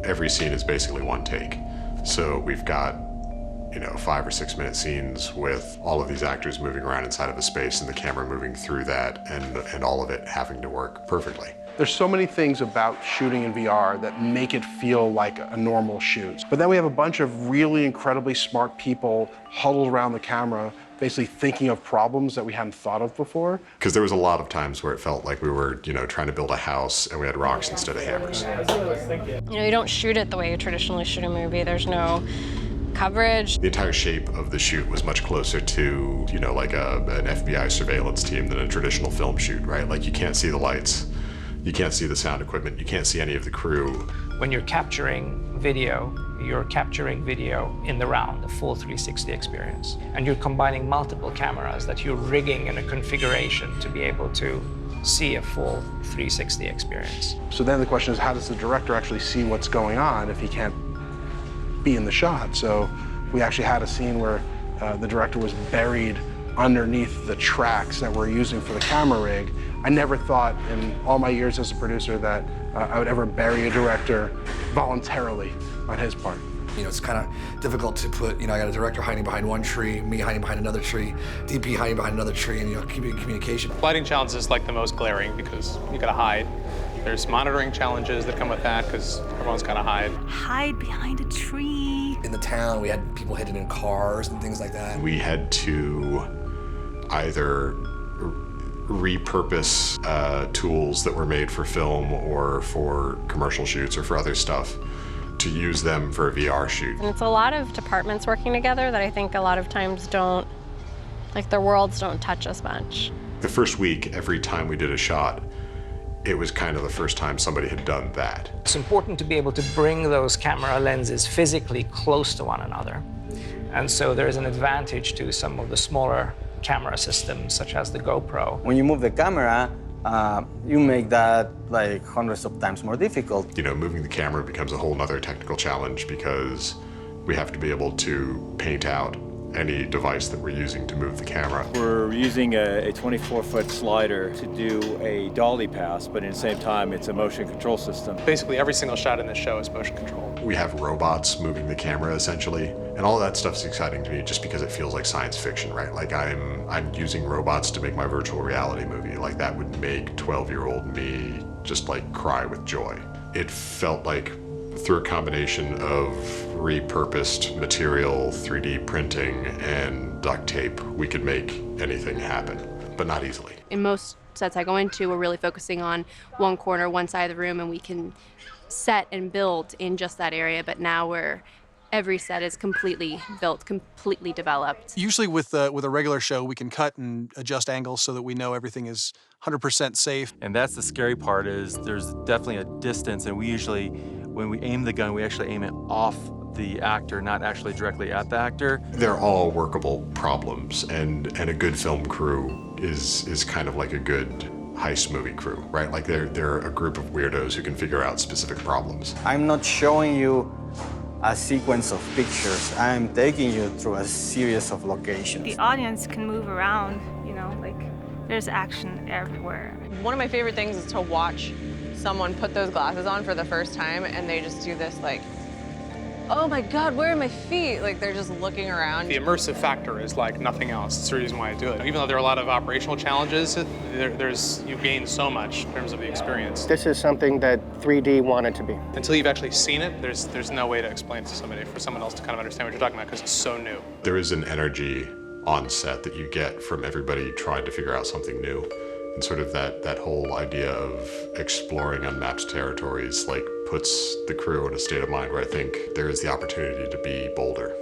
every scene is basically one take. So we've got, 5 or 6 minute scenes with all of these actors moving around inside of a space and the camera moving through that and all of it having to work perfectly. There's so many things about shooting in VR that make it feel like a normal shoot. But then we have a bunch of really incredibly smart people huddled around the camera, basically thinking of problems that we hadn't thought of before. Because there was a lot of times where it felt like we were, trying to build a house and we had rocks instead of hammers. You don't shoot it the way you traditionally shoot a movie. There's no coverage. The entire shape of the shoot was much closer to, like an FBI surveillance team than a traditional film shoot, right? Like you can't see the lights, you can't see the sound equipment, you can't see any of the crew. When you're capturing video in the round, a full 360 experience. And you're combining multiple cameras that you're rigging in a configuration to be able to see a full 360 experience. So then the question is, how does the director actually see what's going on if he can't be in the shot? So we actually had a scene where the director was buried underneath the tracks that we're using for the camera rig. I never thought in all my years as a producer that I would ever bury a director voluntarily on his part. It's kind of difficult to put, I got a director hiding behind one tree, me hiding behind another tree, DP hiding behind another tree, and keeping communication. Lighting challenge is like the most glaring because you gotta hide. There's monitoring challenges that come with that because everyone's gotta hide. Hide behind a tree. In the town, we had people hidden in cars and things like that. We had to either repurpose tools that were made for film or for commercial shoots or for other stuff to use them for a VR shoot. And it's a lot of departments working together that I think a lot of times their worlds don't touch as much. The first week, every time we did a shot, it was kind of the first time somebody had done that. It's important to be able to bring those camera lenses physically close to one another. And so there is an advantage to some of the smaller camera systems, such as the GoPro. When you move the camera, you make that like hundreds of times more difficult. Moving the camera becomes a whole nother technical challenge because we have to be able to paint out any device that we're using to move the camera. We're using a 24-foot slider to do a dolly pass, but at the same time, it's a motion control system. Basically, every single shot in this show is motion control. We have robots moving the camera, essentially, and all that stuff's exciting to me just because it feels like science fiction, right? Like I'm using robots to make my virtual reality movie. Like that would make 12-year-old me just like cry with joy. It felt like through a combination of repurposed material, 3D printing, and duct tape, we could make anything happen, but not easily. In most sets I go into, we're really focusing on one corner, one side of the room, and we can set and build in just that area, but now every set is completely built, completely developed. Usually with a regular show, we can cut and adjust angles so that we know everything is 100% safe. And that's the scary part, is there's definitely a distance, and we usually, when we aim the gun, we actually aim it off the actor, not actually directly at the actor. They're all workable problems, and a good film crew is kind of like a good heist movie crew, right? Like they're a group of weirdos who can figure out specific problems. I'm not showing you a sequence of pictures. I'm taking you through a series of locations. The audience can move around, there's action everywhere. One of my favorite things is to watch someone put those glasses on for the first time and they just do this oh my God, where are my feet? Like they're just looking around. The immersive factor is like nothing else. It's the reason why I do it. Even though there are a lot of operational challenges, you gain so much in terms of the experience. This is something that 3D wanted to be. Until you've actually seen it, there's no way to explain it to somebody, for someone else to kind of understand what you're talking about, because it's so new. There is an energy on set that you get from everybody trying to figure out something new. And sort of that whole idea of exploring unmapped territories puts the crew in a state of mind where I think there is the opportunity to be bolder.